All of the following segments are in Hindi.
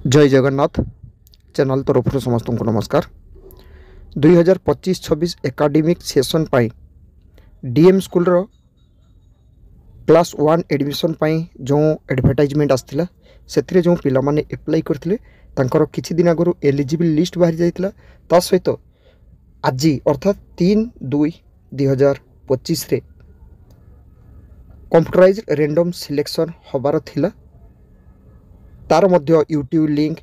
जय जगन्नाथ चैनल तरफ समस्त को नमस्कार। 2025-26 एकाडेमिक सेशन पाई डीएम स्कूल रो क्लास 1 एडमिशन पाई जो एडवर्टाइजमेंट आसला से जो पिला माने अप्लाई करथिले तांकर किछि दिन आगु एलिजिबल लिस्ट बाहरी जाइतला। ता सहित आज अर्थात 3/2/2025 रे कंप्यूटराइज रैंडम सिलेक्शन हबार थिला। तार मध्य यूट्यूब लिंक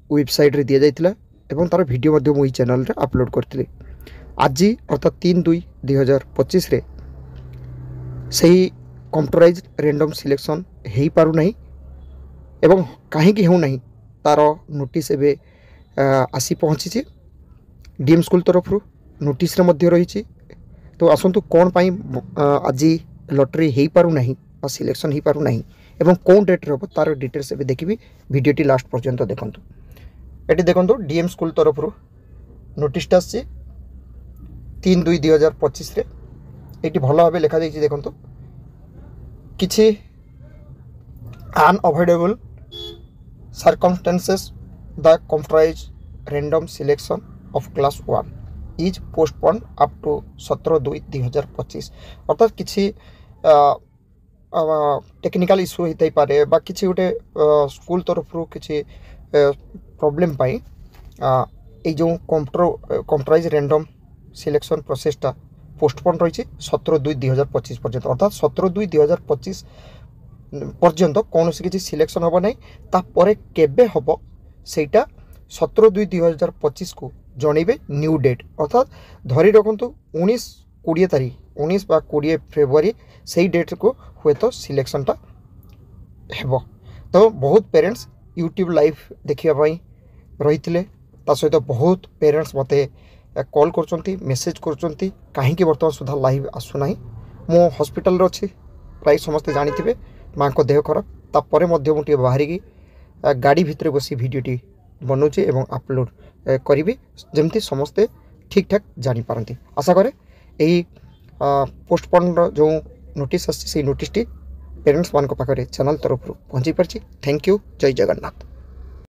वेबसाइट रे दिया जाइतला एवं तार वीडियो मध्य मुई चैनल रे अपलोड करथिले। आज अर्थात 3/2/2025 रे सही कंप्यूटराइज रैंडम सिलेक्शन हेई पारु नहीं एवं काहे कि हेउ नहीं तार नोटिस एबे आसी पहुँची डीएम स्कूल तरफ नोटिस रे मध्य रही। तो आसंतु कौन पाई आज लॉटरी हेई पारु नहीं बा सिलेक्शन हेई पारु नहीं एवं कौन डेट रे तार डिटेल्स एबे देखिबी वीडियोटी लास्ट पर्यंत देखंतु। एटी देखंतु डीएम स्कूल तरफ नोटिसटा आसी 3/2/2025 रे एटी भलो भाबे लिखा दैछि। देखंतु किछि unavoidable circumstances the computerise random selection of class 1 is postpone up to 17/2/2025। अर्थात किछि टेक्निकल इश्यू होता ही पारे बा किछि गोटे स्कूल तरफ किछि प्रॉब्लम पाई ए जो कंप्यूटराइज रैंडम सिलेक्शन प्रोसेसटा पोस्टपोन रही 17/2/2025 पर्यंत। अर्थात 17/2/2025 पर्यंत कौन किसी सिलेक्शन हम ना तापर केबे हम सेटा 17/2/2025 को जनइबे न्यू डेट। अर्थात धरी रखु 19-20 तारीख 19 बा 20 फेब्रुआरी से डेट को हुए तो सिलेक्शनटा हेबो। तो बहुत पेरेंट्स यूट्यूब लाइव देखापी रही सहित बहुत पेरेंट्स मते कॉल कर मेसेज कर कहीं बर्तमान सुधा लाइव आसुना। मो हॉस्पिटल रे अच्छी प्राय समस्ते जानी माँ को देह खराब तापर मुझे बाहर की गाड़ी भितर बसी वीडियोटी बनाऊँगी एवं अपलोड करी जमती समस्ते ठीक ठाक जानीपारती। आशा करे यही पोस्टपोन जो नोटिस आसी नोटिस पेरेंट्स मान पाखे चैनल तरफ पहुँची पार्टी। Thank you. जय जगन्नाथ।